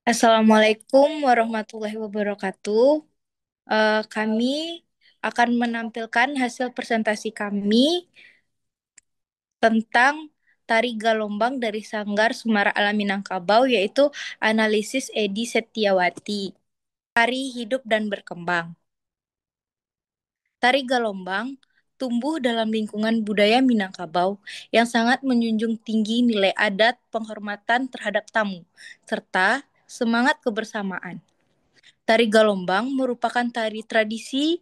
Assalamualaikum warahmatullahi wabarakatuh. Kami akan menampilkan hasil presentasi kami tentang tari galombang dari Sanggar Sumara Alam Minangkabau, yaitu analisis Edi Setiawati. Tari hidup dan berkembang. Tari galombang tumbuh dalam lingkungan budaya Minangkabau yang sangat menjunjung tinggi nilai adat, penghormatan terhadap tamu, serta semangat kebersamaan. Tari Galombang merupakan tari tradisi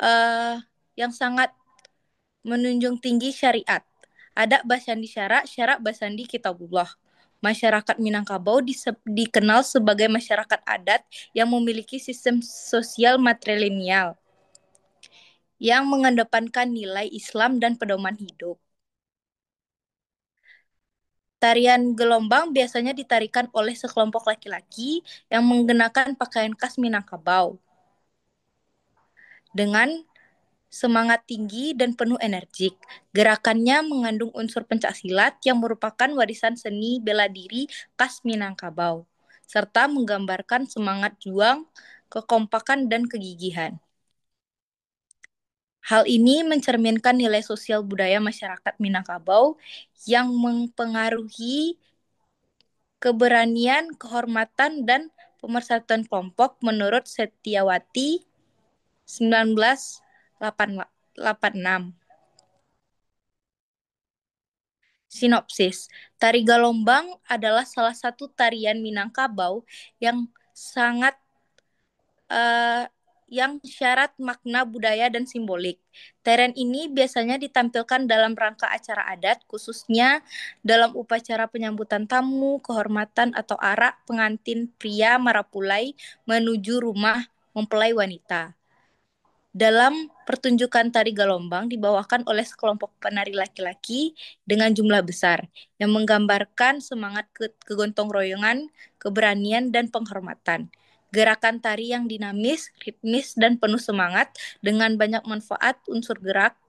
eh, yang sangat menunjung tinggi syariat. Ada Basandi Syara, Syara Basandi Kitabullah. Masyarakat Minangkabau dikenal sebagai masyarakat adat yang memiliki sistem sosial matrilineal yang mengedepankan nilai Islam dan pedoman hidup. Tarian gelombang biasanya ditarikan oleh sekelompok laki-laki yang mengenakan pakaian khas Minangkabau dengan semangat tinggi dan penuh energik. Gerakannya mengandung unsur pencaksilat yang merupakan warisan seni bela diri khas Minangkabau, serta menggambarkan semangat juang, kekompakan, dan kegigihan. Hal ini mencerminkan nilai sosial budaya masyarakat Minangkabau yang mempengaruhi keberanian, kehormatan, dan pemersatuan kelompok menurut Setiawati 1986. Sinopsis. Tari Galombang adalah salah satu tarian Minangkabau yang sangat eh, yang syarat makna budaya dan simbolik. Tarian ini biasanya ditampilkan dalam rangka acara adat, khususnya dalam upacara penyambutan tamu, kehormatan atau arak pengantin pria Marapulai menuju rumah mempelai wanita. Dalam pertunjukan tari galombang dibawakan oleh sekelompok penari laki-laki dengan jumlah besar yang menggambarkan semangat kegotong royongan, keberanian, dan penghormatan. Gerakan tari yang dinamis, ritmis, dan penuh semangat dengan banyak manfaat unsur gerak,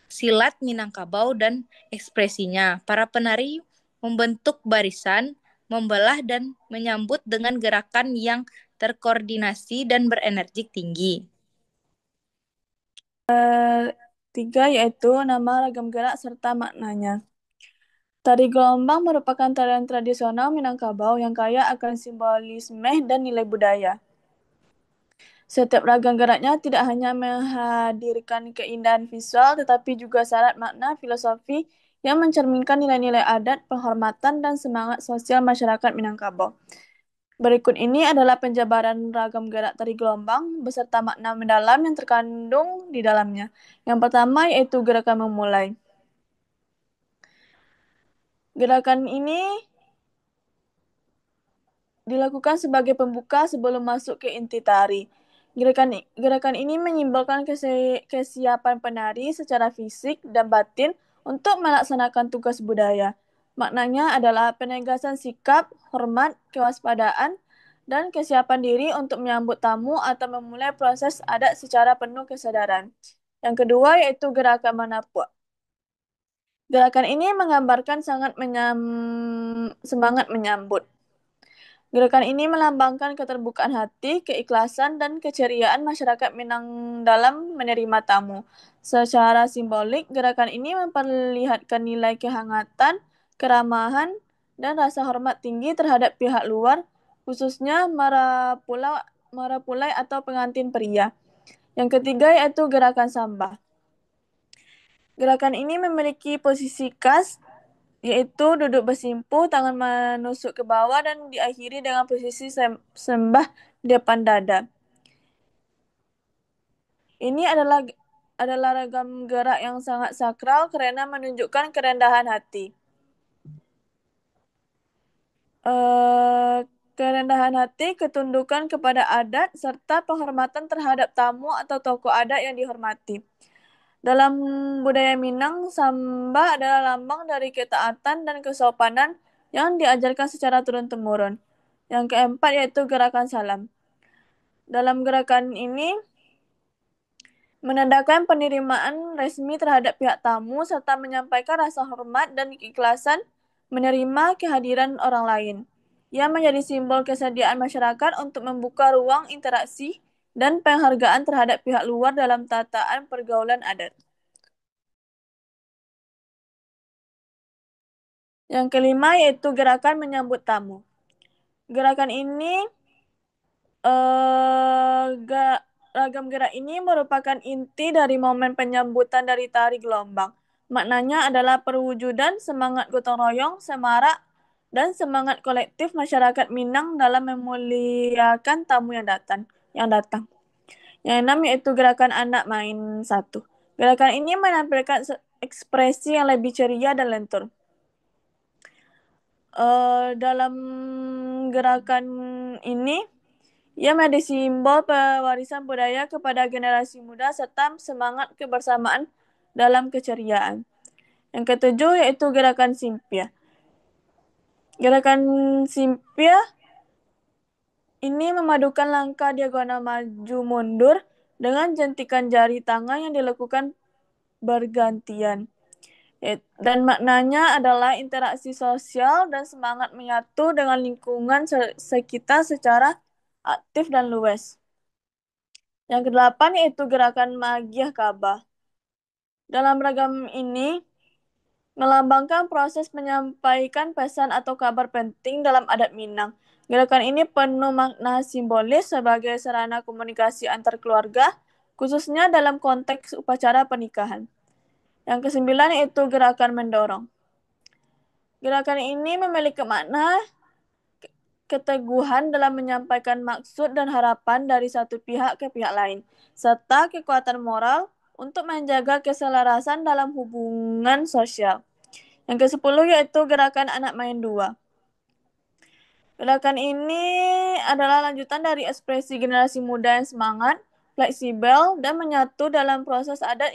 silat Minangkabau, dan ekspresinya. Para penari membentuk barisan, membelah, dan menyambut dengan gerakan yang terkoordinasi dan berenergi tinggi. Tiga yaitu nama ragam gerak serta maknanya. Tari gelombang merupakan tarian tradisional Minangkabau yang kaya akan simbolisme dan nilai budaya. Setiap ragam geraknya tidak hanya menghadirkan keindahan visual, tetapi juga syarat makna filosofi yang mencerminkan nilai-nilai adat, penghormatan, dan semangat sosial masyarakat Minangkabau. Berikut ini adalah penjabaran ragam gerak tari gelombang beserta makna mendalam yang terkandung di dalamnya. Yang pertama yaitu gerakan memulai. Gerakan ini dilakukan sebagai pembuka sebelum masuk ke inti tari. Gerakan ini menyimbolkan kesiapan penari secara fisik dan batin untuk melaksanakan tugas budaya. Maknanya adalah penegasan sikap, hormat, kewaspadaan, dan kesiapan diri untuk menyambut tamu atau memulai proses adat secara penuh kesadaran. Yang kedua yaitu gerakan manapuk. Gerakan ini menggambarkan semangat menyambut. Gerakan ini melambangkan keterbukaan hati, keikhlasan, dan keceriaan masyarakat Minang dalam menerima tamu. Secara simbolik, gerakan ini memperlihatkan nilai kehangatan, keramahan, dan rasa hormat tinggi terhadap pihak luar, khususnya marapulai atau pengantin pria. Yang ketiga yaitu gerakan sambah. Gerakan ini memiliki posisi khas yaitu duduk bersimpuh, tangan menusuk ke bawah dan diakhiri dengan posisi sembah di depan dada. Ini adalah ragam gerak yang sangat sakral karena menunjukkan kerendahan hati. Eh, Kerendahan hati, ketundukan kepada adat, serta penghormatan terhadap tamu atau tokoh adat yang dihormati. Dalam budaya Minang, samba adalah lambang dari ketaatan dan kesopanan yang diajarkan secara turun-temurun. Yang keempat yaitu gerakan salam. Dalam gerakan ini menandakan penerimaan resmi terhadap pihak tamu serta menyampaikan rasa hormat dan keikhlasan menerima kehadiran orang lain. Ia menjadi simbol kesediaan masyarakat untuk membuka ruang interaksi dan penghargaan terhadap pihak luar dalam tataan pergaulan adat. Yang kelima yaitu gerakan menyambut tamu. Gerakan ini ragam gerak ini merupakan inti dari momen penyambutan dari tari gelombang. Maknanya adalah perwujudan semangat gotong royong, semarak, dan semangat kolektif masyarakat Minang dalam memuliakan tamu yang datang. Yang enam yaitu gerakan anak main satu. Gerakan ini menampilkan ekspresi yang lebih ceria dan lentur. Dalam gerakan ini, ia menjadi simbol pewarisan budaya kepada generasi muda serta semangat kebersamaan dalam keceriaan. Yang ketujuh yaitu gerakan Simpia. Gerakan Simpia ini memadukan langkah diagonal maju mundur dengan jentikan jari tangan yang dilakukan bergantian. Dan maknanya adalah interaksi sosial dan semangat menyatu dengan lingkungan sekitar secara aktif dan luas. Yang kedelapan yaitu gerakan Magiah Ka'bah. Dalam ragam ini, melambangkan proses menyampaikan pesan atau kabar penting dalam adat Minang. Gerakan ini penuh makna simbolis sebagai sarana komunikasi antar keluarga, khususnya dalam konteks upacara pernikahan. Yang kesembilan yaitu gerakan mendorong. Gerakan ini memiliki makna keteguhan dalam menyampaikan maksud dan harapan dari satu pihak ke pihak lain, serta kekuatan moral untuk menjaga keselarasan dalam hubungan sosial. Yang ke-10 yaitu gerakan anak main dua. Gerakan ini adalah lanjutan dari ekspresi generasi muda yang semangat, fleksibel, dan menyatu dalam proses adat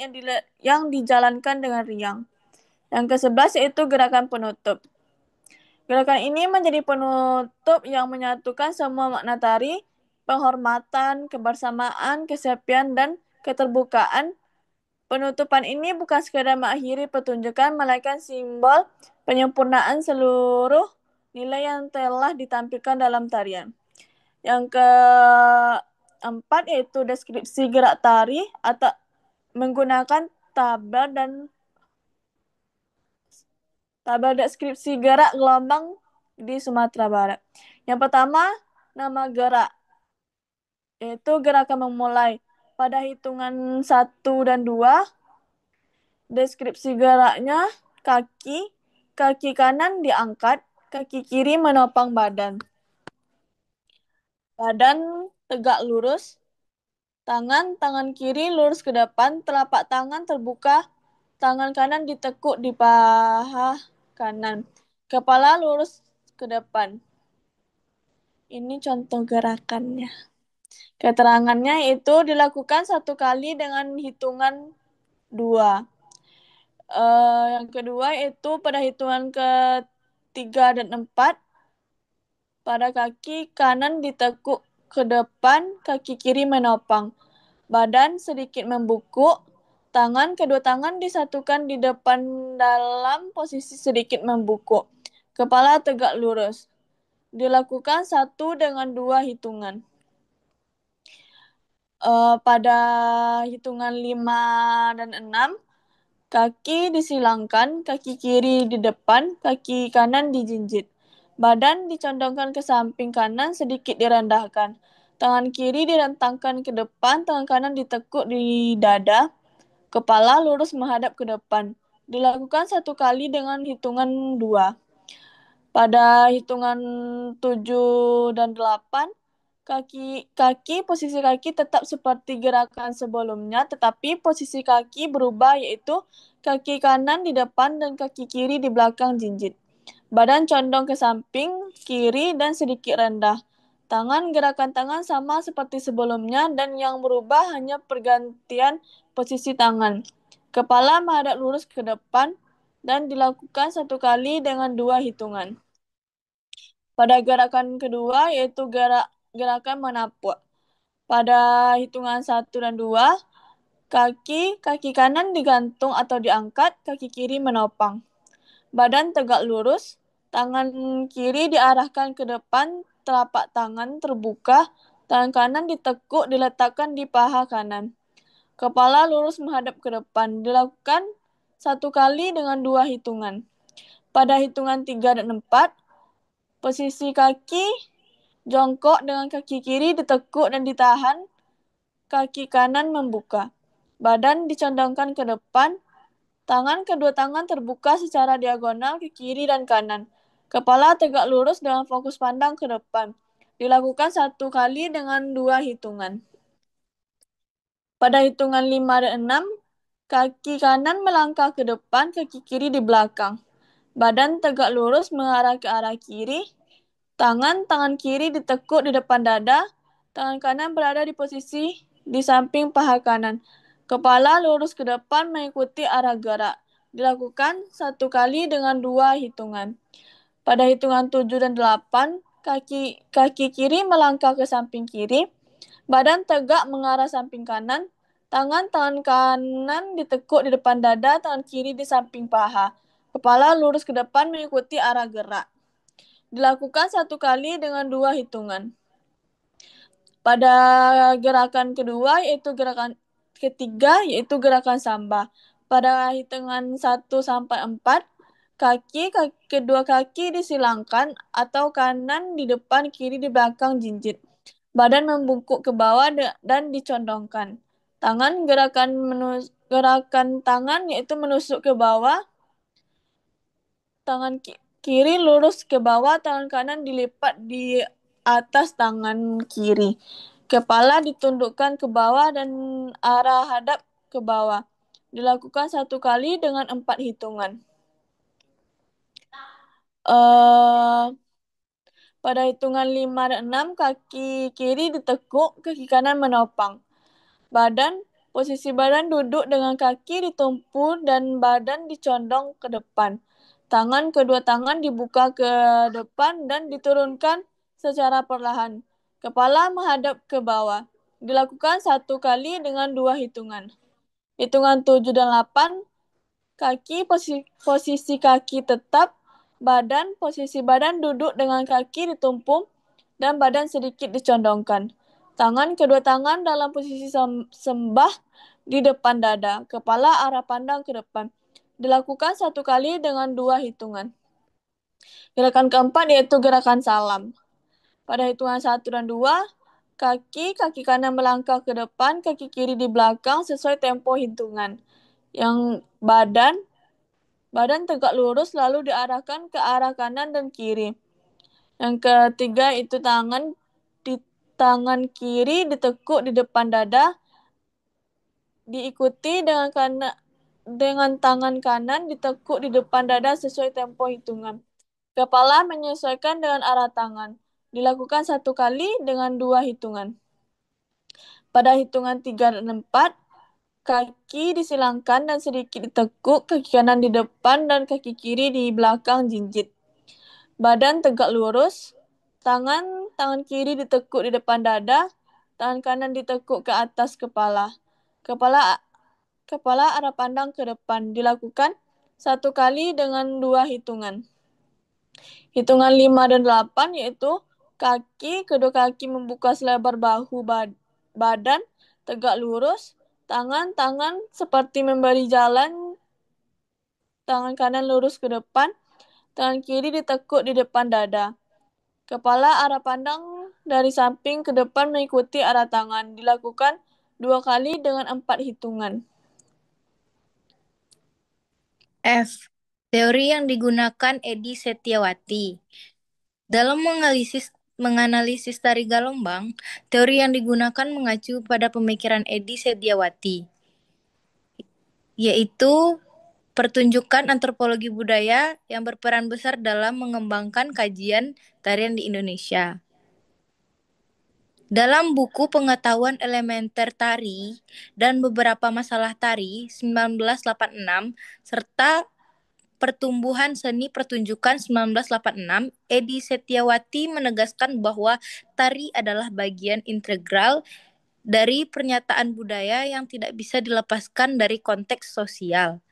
yang dijalankan dengan riang. Yang ke-11 yaitu gerakan penutup. Gerakan ini menjadi penutup yang menyatukan semua makna tari, penghormatan, kebersamaan, kesepian, dan keterbukaan. Penutupan ini bukan sekadar mengakhiri pertunjukan, melainkan simbol penyempurnaan seluruh nilai yang telah ditampilkan dalam tarian. Yang keempat yaitu deskripsi gerak tari atau menggunakan tabel deskripsi gerak gelombang di Sumatera Barat. Yang pertama, nama gerak, yaitu gerakan memulai. Pada hitungan 1 dan 2, deskripsi geraknya kaki kanan diangkat, kaki kiri menopang badan. Badan tegak lurus, tangan kiri lurus ke depan, telapak tangan terbuka, tangan kanan ditekuk di paha kanan. Kepala lurus ke depan. Ini contoh gerakannya. Keterangannya itu dilakukan 1 kali dengan hitungan 2. Yang kedua itu pada hitungan ke-3 dan 4, pada kaki kanan ditekuk ke depan, kaki kiri menopang. Badan sedikit membungkuk, kedua tangan disatukan di depan dalam posisi sedikit membungkuk. Kepala tegak lurus. Dilakukan 1 dengan 2 hitungan. Pada hitungan 5 dan 6, kaki disilangkan, kaki kiri di depan, kaki kanan dijinjit. Badan dicondongkan ke samping kanan, sedikit direndahkan. Tangan kiri direntangkan ke depan, tangan kanan ditekuk di dada. Kepala lurus menghadap ke depan. Dilakukan 1 kali dengan hitungan 2. Pada hitungan 7 dan 8, posisi kaki tetap seperti gerakan sebelumnya, tetapi posisi kaki berubah, yaitu kaki kanan di depan dan kaki kiri di belakang jinjit. Badan condong ke samping kiri dan sedikit rendah. Gerakan tangan sama seperti sebelumnya dan yang berubah hanya pergantian posisi tangan. Kepala menghadap lurus ke depan dan dilakukan 1 kali dengan 2 hitungan. Pada gerakan kedua yaitu gerakan menapuk. Pada hitungan 1 dan 2, kaki kanan digantung atau diangkat, kaki kiri menopang. Badan tegak lurus, Tangan kiri diarahkan ke depan, telapak tangan terbuka, tangan kanan ditekuk diletakkan di paha kanan. Kepala lurus menghadap ke depan. Dilakukan satu kali dengan 2 hitungan. Pada hitungan 3 dan 4, posisi kaki jongkok dengan kaki kiri ditekuk dan ditahan, kaki kanan membuka. Badan dicondongkan ke depan, kedua tangan terbuka secara diagonal ke kiri dan kanan. Kepala tegak lurus dengan fokus pandang ke depan. Dilakukan satu kali dengan 2 hitungan. Pada hitungan 5 dan 6, kaki kanan melangkah ke depan, kaki kiri di belakang. Badan tegak lurus mengarah ke arah kiri. Tangan kiri ditekuk di depan dada. Tangan kanan berada di posisi di samping paha kanan. Kepala lurus ke depan mengikuti arah gerak. Dilakukan satu kali dengan 2 hitungan. Pada hitungan 7 dan 8, kaki kiri melangkah ke samping kiri. Badan tegak mengarah samping kanan. Tangan kanan ditekuk di depan dada, tangan kiri di samping paha. Kepala lurus ke depan mengikuti arah gerak. Dilakukan satu kali dengan 2 hitungan. Pada gerakan kedua, yaitu gerakan ketiga, yaitu gerakan samba. Pada hitungan 1 sampai 4, kedua kaki disilangkan atau kanan di depan, kiri di belakang jinjit. Badan membungkuk ke bawah dan dicondongkan. Gerakan tangan yaitu menusuk ke bawah, tangan kiri lurus ke bawah, tangan kanan dilipat di atas tangan kiri. Kepala ditundukkan ke bawah dan arah hadap ke bawah. Dilakukan satu kali dengan 4 hitungan. Pada hitungan 5 dan 6, kaki kiri ditekuk, kaki kanan menopang. Posisi badan duduk dengan kaki ditumpu dan badan dicondong ke depan. Kedua tangan dibuka ke depan dan diturunkan secara perlahan. Kepala menghadap ke bawah. Dilakukan satu kali dengan 2 hitungan. Hitungan 7 dan 8, posisi kaki tetap, posisi badan duduk dengan kaki ditumpuk dan badan sedikit dicondongkan. Kedua tangan dalam posisi sembah di depan dada. Kepala arah pandang ke depan. Dilakukan satu kali dengan 2 hitungan. Gerakan keempat yaitu gerakan salam. Pada hitungan 1 dan 2, kaki kanan melangkah ke depan, kaki kiri di belakang sesuai tempo hitungan. Yang badan tegak lurus lalu diarahkan ke arah kanan dan kiri. Yang ketiga itu tangan kiri ditekuk di depan dada, diikuti dengan tangan kanan ditekuk di depan dada sesuai tempo hitungan. Kepala menyesuaikan dengan arah tangan. Dilakukan satu kali dengan 2 hitungan. Pada hitungan 3 dan 4, kaki disilangkan dan sedikit ditekuk, kaki kanan di depan dan kaki kiri di belakang jinjit. Badan tegak lurus, tangan kiri ditekuk di depan dada, tangan kanan ditekuk ke atas kepala. Kepala arah pandang ke depan. Dilakukan satu kali dengan 2 hitungan. Hitungan 5 dan 8 yaitu kedua kaki membuka selebar bahu badan, tegak lurus, tangan seperti memberi jalan, tangan kanan lurus ke depan, tangan kiri ditekuk di depan dada. Kepala arah pandang dari samping ke depan mengikuti arah tangan. Dilakukan 2 kali dengan 4 hitungan. F. Teori yang digunakan Edi Setiawati. Dalam menganalisis tari galombang, teori yang digunakan mengacu pada pemikiran Edi Setiawati, yaitu pertunjukan antropologi budaya yang berperan besar dalam mengembangkan kajian tarian di Indonesia. Dalam buku Pengetahuan Elementer Tari dan Beberapa Masalah Tari 1986 serta Pertumbuhan Seni Pertunjukan 1986, Edi Setiawati menegaskan bahwa tari adalah bagian integral dari pernyataan budaya yang tidak bisa dilepaskan dari konteks sosial.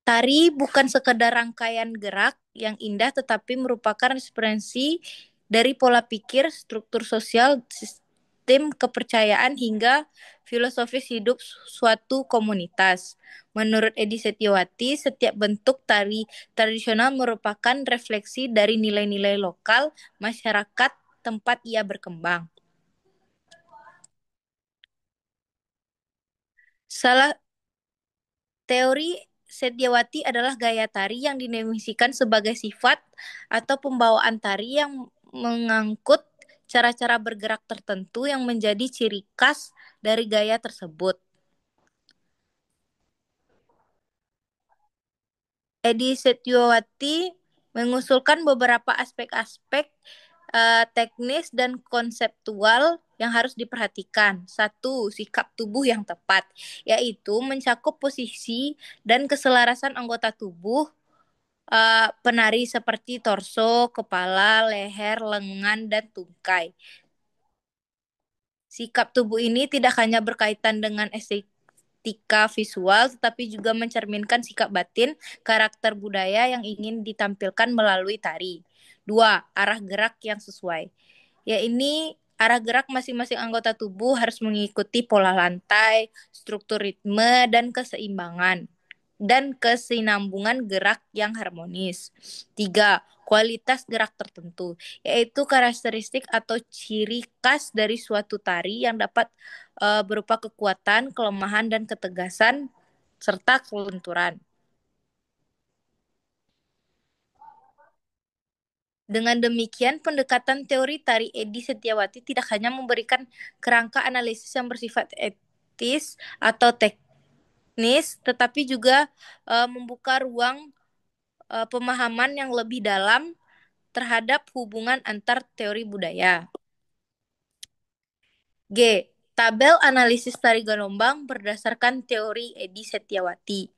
Tari bukan sekedar rangkaian gerak yang indah, tetapi merupakan ekspresi dari pola pikir, struktur sosial, sistem kepercayaan, hingga filosofis hidup suatu komunitas. Menurut Edi Setiawati, setiap bentuk tari tradisional merupakan refleksi dari nilai-nilai lokal masyarakat tempat ia berkembang. Salah Teori Setiawati adalah gaya tari yang didefinisikan sebagai sifat atau pembawaan tari yang mengangkut cara-cara bergerak tertentu yang menjadi ciri khas dari gaya tersebut. Edi Setiawati mengusulkan beberapa aspek-aspek teknis dan konseptual yang harus diperhatikan. Satu, sikap tubuh yang tepat, yaitu mencakup posisi dan keselarasan anggota tubuh penari seperti torso, kepala, leher, lengan, dan tungkai. Sikap tubuh ini tidak hanya berkaitan dengan estetika visual, tetapi juga mencerminkan sikap batin, karakter budaya yang ingin ditampilkan melalui tari. Dua, arah gerak yang sesuai. Ya ini arah gerak masing-masing anggota tubuh harus mengikuti pola lantai, struktur ritme, dan keseimbangan dan kesinambungan gerak yang harmonis. Tiga, kualitas gerak tertentu, yaitu karakteristik atau ciri khas dari suatu tari yang dapat berupa kekuatan, kelemahan, dan ketegasan, serta kelenturan. Dengan demikian, pendekatan teori tari Edi Setiawati tidak hanya memberikan kerangka analisis yang bersifat etis atau teknis, tetapi juga membuka ruang pemahaman yang lebih dalam terhadap hubungan antar teori budaya. G. Tabel analisis tari gelombang berdasarkan teori Edi Setiawati.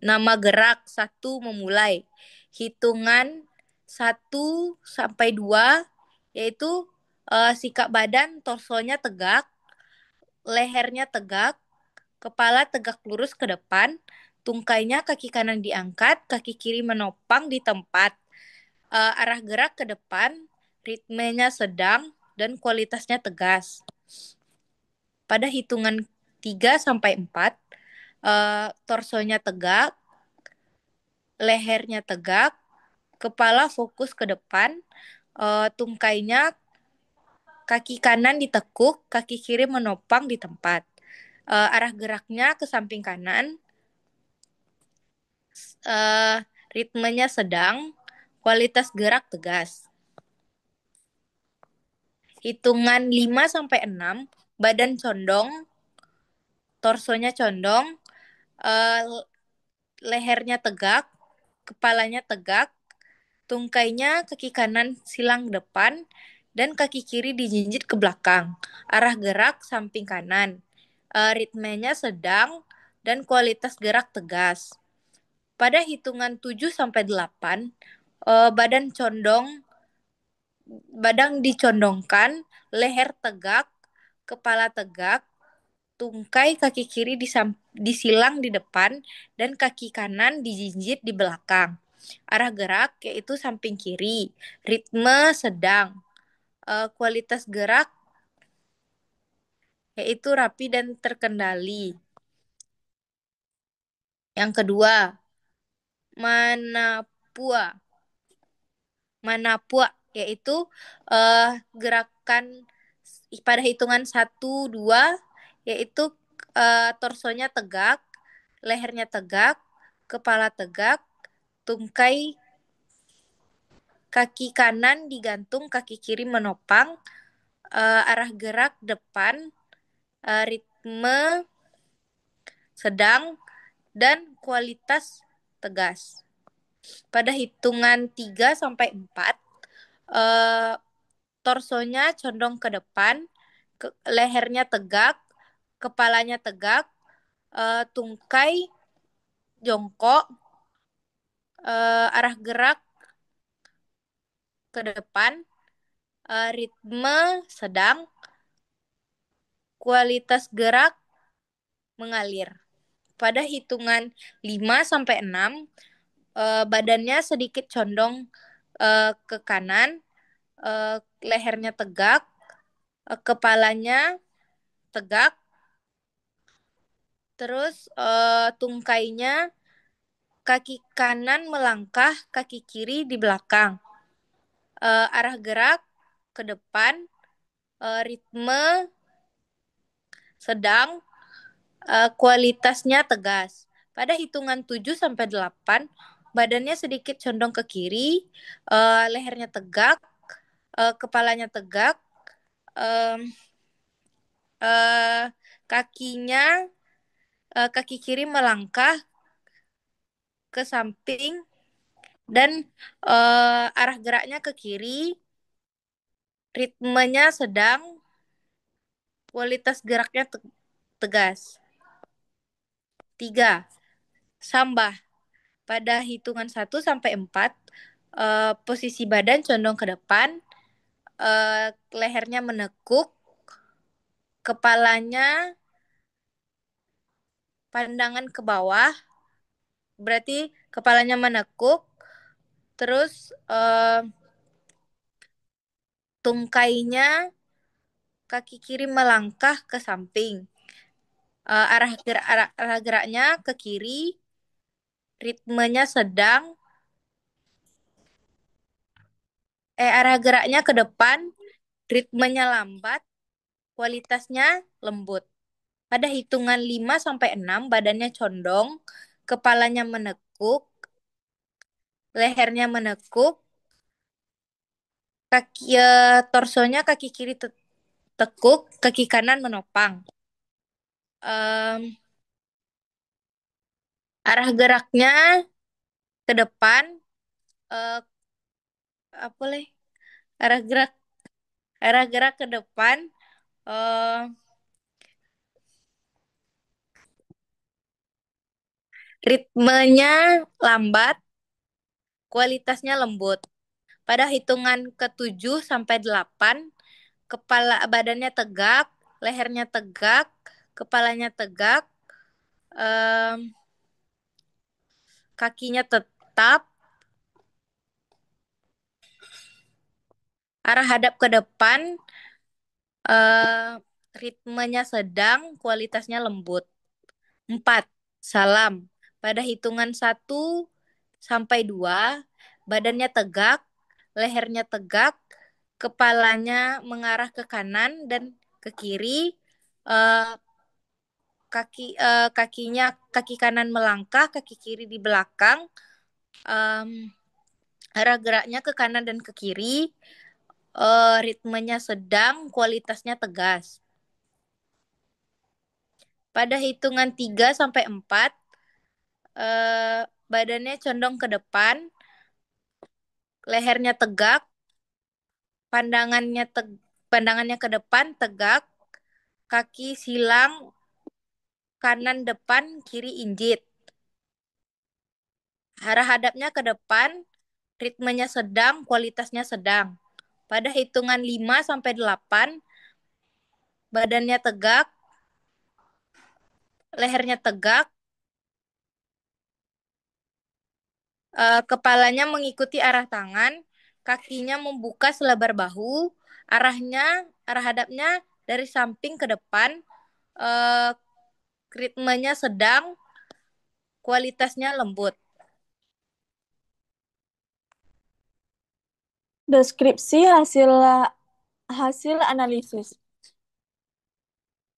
Nama gerak 1 memulai. Hitungan 1 sampai 2 yaitu sikap badan, torsonya tegak, lehernya tegak, kepala tegak lurus ke depan, tungkainya kaki kanan diangkat, kaki kiri menopang di tempat, arah gerak ke depan, ritmenya sedang, dan kualitasnya tegas. Pada hitungan 3 sampai 4, torsonya tegak, lehernya tegak, kepala fokus ke depan, tungkainya kaki kanan ditekuk, kaki kiri menopang di tempat. Arah geraknya ke samping kanan, uh, ritmenya sedang, kualitas gerak tegas. Hitungan 5 sampai 6, badan condong, torsonya condong, uh, lehernya tegak, kepalanya tegak, tungkainya kaki kanan silang depan, dan kaki kiri dijinjit ke belakang. Arah gerak samping kanan. Ritmenya sedang dan kualitas gerak tegas. Pada hitungan 7 sampai 8, badan condong, badan dicondongkan, leher tegak, kepala tegak, tungkai kaki kiri disilang di depan, dan kaki kanan dijinjit di belakang. Arah gerak yaitu samping kiri. Ritme sedang. Kualitas gerak yaitu rapi dan terkendali. Yang kedua, manapua. Manapua yaitu gerakan pada hitungan 1, 2, yaitu torsonya tegak, lehernya tegak, kepala tegak, tungkai kaki kanan digantung, kaki kiri menopang, arah gerak depan, ritme sedang, dan kualitas tegas. Pada hitungan 3 sampai 4, eh, torsonya condong ke depan, lehernya tegak, kepalanya tegak, tungkai jongkok, arah gerak ke depan, ritme sedang, kualitas gerak mengalir. Pada hitungan 5 sampai 6, badannya sedikit condong ke kanan, lehernya tegak, kepalanya tegak, terus tungkainya kaki kanan melangkah, kaki kiri di belakang. Arah gerak ke depan, ritme sedang, kualitasnya tegas. Pada hitungan 7 sampai 8, badannya sedikit condong ke kiri, lehernya tegak, kepalanya tegak, em, eh, kakinya kaki kiri melangkah ke samping dan arah geraknya ke kiri, ritmenya sedang, kualitas geraknya tegas. 3. Sambah. Pada hitungan 1 sampai 4, posisi badan condong ke depan, lehernya menekuk, kepalanya pandangan ke bawah, berarti kepalanya menekuk, terus tungkainya kaki kiri melangkah ke samping. Arah geraknya ke kiri, ritmenya sedang, arah geraknya ke depan, ritmenya lambat, kualitasnya lembut. Pada hitungan 5 sampai 6, badannya condong, kepalanya menekuk, lehernya menekuk, torsonya kaki kiri tekuk, kaki kanan menopang. Em, Arah geraknya ke depan, eh, apa boleh? Arah gerak arah gerak ke depan, eh, ritmenya lambat, kualitasnya lembut. Pada hitungan ke-7 sampai 8, kepala badannya tegak, lehernya tegak, kepalanya tegak, em, kakinya tetap, arah hadap ke depan, eh, ritmenya sedang, kualitasnya lembut. 4. Salam. Pada hitungan 1 sampai 2, badannya tegak, lehernya tegak, kepalanya mengarah ke kanan dan ke kiri, eh, kaki kanan melangkah, kaki kiri di belakang, em, arah geraknya ke kanan dan ke kiri, ritmenya sedang, kualitasnya tegas. Pada hitungan 3 sampai 4, badannya condong ke depan, lehernya tegak, pandangannya pandangannya ke depan tegak, kaki silang, kanan depan, kiri injit. Arah hadapnya ke depan, ritmenya sedang, kualitasnya sedang. Pada hitungan 5 sampai 8, badannya tegak, lehernya tegak, kepalanya mengikuti arah tangan, kakinya membuka selebar bahu, arah hadapnya dari samping ke depan, eh, ritmenya sedang, kualitasnya lembut. Deskripsi hasil analisis.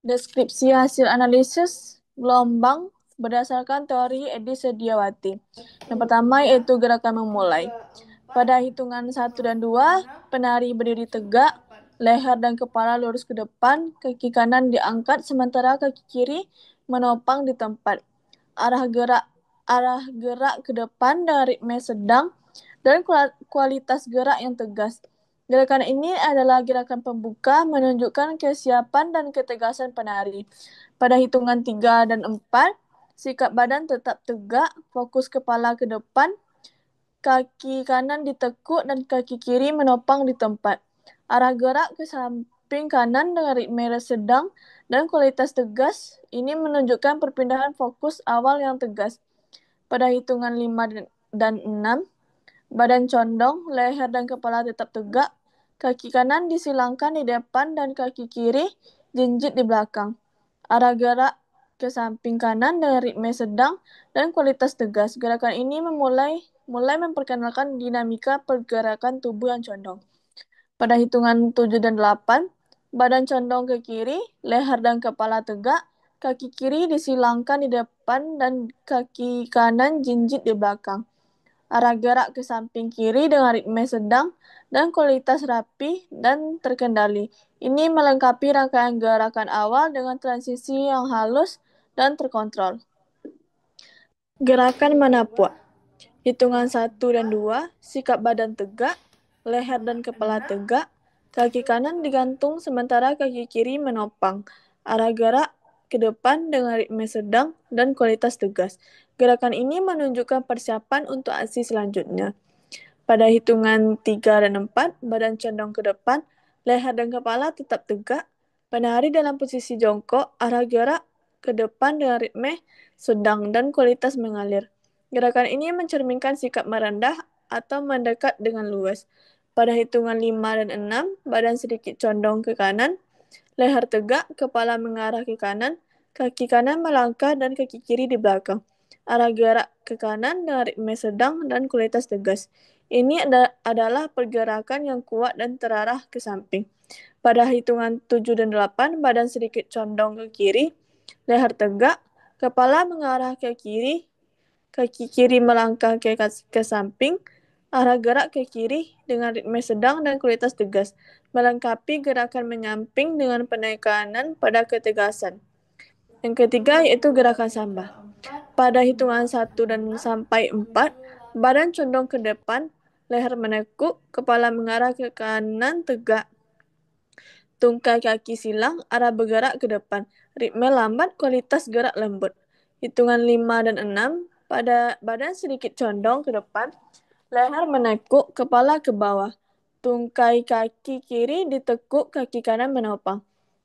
Deskripsi hasil analisis gelombang berdasarkan teori Edi Sediawati. Yang pertama yaitu gerakan memulai. Pada hitungan 1 dan 2, penari berdiri tegak, leher dan kepala lurus ke depan, kaki kanan diangkat sementara kaki kiri menopang di tempat. Arah gerak ke depan dengan ritme sedang dan kualitas gerak yang tegas. Gerakan ini adalah gerakan pembuka menunjukkan kesiapan dan ketegasan penari. Pada hitungan 3 dan 4, sikap badan tetap tegak, fokus kepala ke depan, kaki kanan ditekuk dan kaki kiri menopang di tempat. Arah gerak ke samping kanan dengan ritme sedang dan kualitas tegas ini menunjukkan perpindahan fokus awal yang tegas. Pada hitungan 5 dan 6, badan condong, leher dan kepala tetap tegak, kaki kanan disilangkan di depan dan kaki kiri jinjit di belakang. Arah gerak ke samping kanan dengan ritme sedang dan kualitas tegas. Gerakan ini mulai memperkenalkan dinamika pergerakan tubuh yang condong. Pada hitungan 7 dan 8, badan condong ke kiri, leher dan kepala tegak, kaki kiri disilangkan di depan dan kaki kanan jinjit di belakang. Arah gerak ke samping kiri dengan ritme sedang dan kualitas rapi dan terkendali. Ini melengkapi rangkaian gerakan awal dengan transisi yang halus dan terkontrol. Gerakan menapuk. Hitungan 1 dan 2, sikap badan tegak, leher dan kepala tegak, kaki kanan digantung sementara kaki kiri menopang. Arah gerak ke depan dengan ritme sedang dan kualitas tegas. Gerakan ini menunjukkan persiapan untuk aksi selanjutnya. Pada hitungan 3 dan 4, badan condong ke depan, leher dan kepala tetap tegak. Penari dalam posisi jongkok, arah gerak ke depan dengan ritme sedang dan kualitas mengalir. Gerakan ini mencerminkan sikap merendah atau mendekat dengan luas. Pada hitungan 5 dan 6, badan sedikit condong ke kanan, leher tegak, kepala mengarah ke kanan, kaki kanan melangkah dan kaki kiri di belakang. Arah gerak ke kanan dengan ritme sedang dan kualitas tegas. Ini adalah pergerakan yang kuat dan terarah ke samping. Pada hitungan 7 dan 8, badan sedikit condong ke kiri, leher tegak, kepala mengarah ke kiri, kaki kiri melangkah ke samping, arah gerak ke kiri dengan ritme sedang dan kualitas tegas, melengkapi gerakan menyamping dengan penekanan pada ketegasan. Yang ketiga yaitu gerakan samba. Pada hitungan 1 dan sampai 4, badan condong ke depan, leher menekuk, kepala mengarah ke kanan tegak, tungkai kaki silang, arah bergerak ke depan, ritme lambat, kualitas gerak lembut. Hitungan 5 dan 6, pada badan sedikit condong ke depan, leher menekuk, kepala ke bawah, tungkai kaki kiri ditekuk, kaki kanan menopang.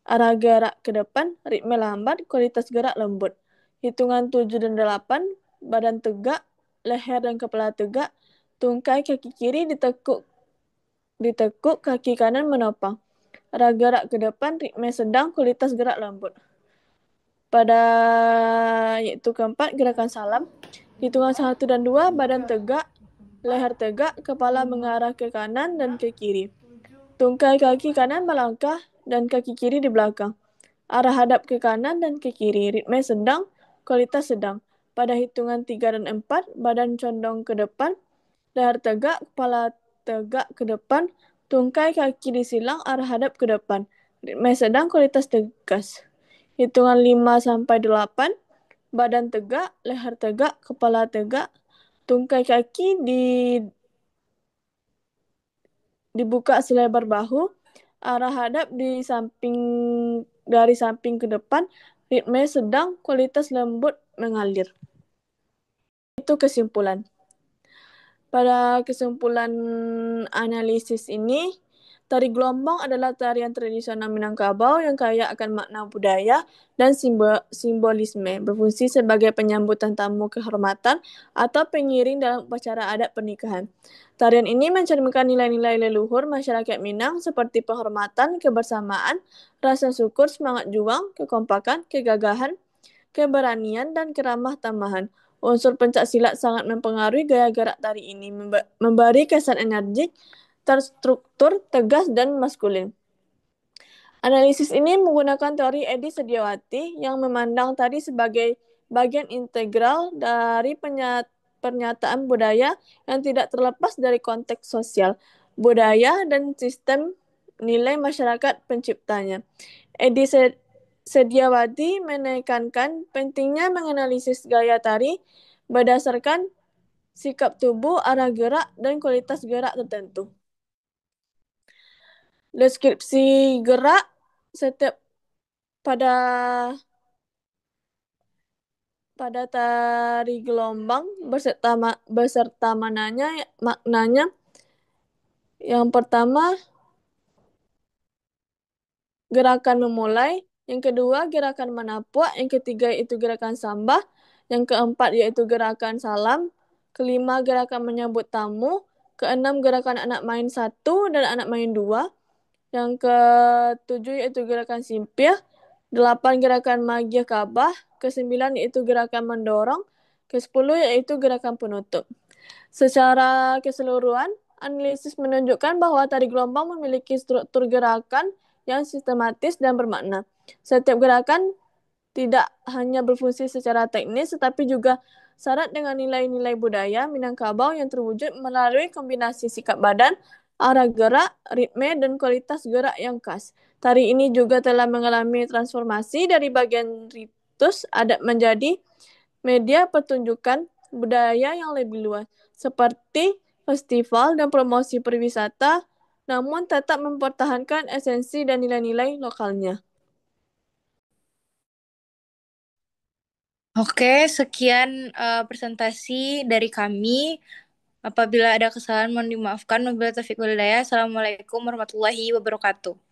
Arah gerak ke depan, ritme lambat, kualitas gerak lembut. Hitungan 7 dan 8, badan tegak, leher dan kepala tegak, tungkai kaki kiri ditekuk, kaki kanan menopang. Arah gerak ke depan, ritme sedang, kualitas gerak lembut. Pada yaitu keempat, gerakan salam. Hitungan 1 dan 2, badan tegak, leher tegak, kepala mengarah ke kanan dan ke kiri. Tungkai kaki kanan melangkah dan kaki kiri di belakang. Arah hadap ke kanan dan ke kiri, ritme sedang, kualitas sedang. Pada hitungan 3 dan 4, badan condong ke depan, leher tegak, kepala tegak ke depan, tungkai kaki disilang, arah hadap ke depan. Ritme sedang, kualitas tegas. Hitungan 5 sampai 8, badan tegak, leher tegak, kepala tegak, tungkai kaki dibuka selebar bahu, arah hadap dari samping ke depan, ritme sedang, kualitas lembut mengalir. Itu kesimpulan. Pada kesimpulan analisis ini, tari gelombang adalah tarian tradisional Minangkabau yang kaya akan makna budaya dan simbolisme, berfungsi sebagai penyambutan tamu kehormatan atau pengiring dalam upacara adat pernikahan. Tarian ini mencerminkan nilai-nilai leluhur masyarakat Minang seperti penghormatan, kebersamaan, rasa syukur, semangat juang, kekompakan, kegagahan, keberanian, dan keramah tamahan. Unsur pencak silat sangat mempengaruhi gaya gerak tari ini, memberi kesan energik, terstruktur, tegas, dan maskulin. Analisis ini menggunakan teori Edi Sediawati yang memandang tari sebagai bagian integral dari pernyataan budaya yang tidak terlepas dari konteks sosial, budaya, dan sistem nilai masyarakat penciptanya. Edi Sediawati menekankan pentingnya menganalisis gaya tari berdasarkan sikap tubuh, arah gerak, dan kualitas gerak tertentu. Deskripsi gerak setiap pada pada tari gelombang beserta maknanya yang pertama, gerakan memulai, Yang kedua, gerakan Manapuak. Yang ketiga yaitu gerakan Sambah. Yang keempat yaitu gerakan Salam. Kelima, gerakan menyambut tamu. Keenam, gerakan anak main satu dan anak main dua. Yang ketujuh yaitu gerakan Simpiah. Delapan, gerakan Magiah Kabah. Kesembilan yaitu gerakan mendorong. Kesepuluh yaitu gerakan penutup. Secara keseluruhan, analisis menunjukkan bahwa tari gelombang memiliki struktur gerakan yang sistematis dan bermakna. Setiap gerakan tidak hanya berfungsi secara teknis, tetapi juga syarat dengan nilai-nilai budaya Minangkabau yang terwujud melalui kombinasi sikap badan, arah gerak, ritme, dan kualitas gerak yang khas. Tari ini juga telah mengalami transformasi dari bagian ritus adat menjadi media pertunjukan budaya yang lebih luas, seperti festival dan promosi perwisata, namun tetap mempertahankan esensi dan nilai-nilai lokalnya. Oke, sekian presentasi dari kami. Apabila ada kesalahan mohon dimaafkan. Wabillahi taufiq wal hidayah. Assalamualaikum warahmatullahi wabarakatuh.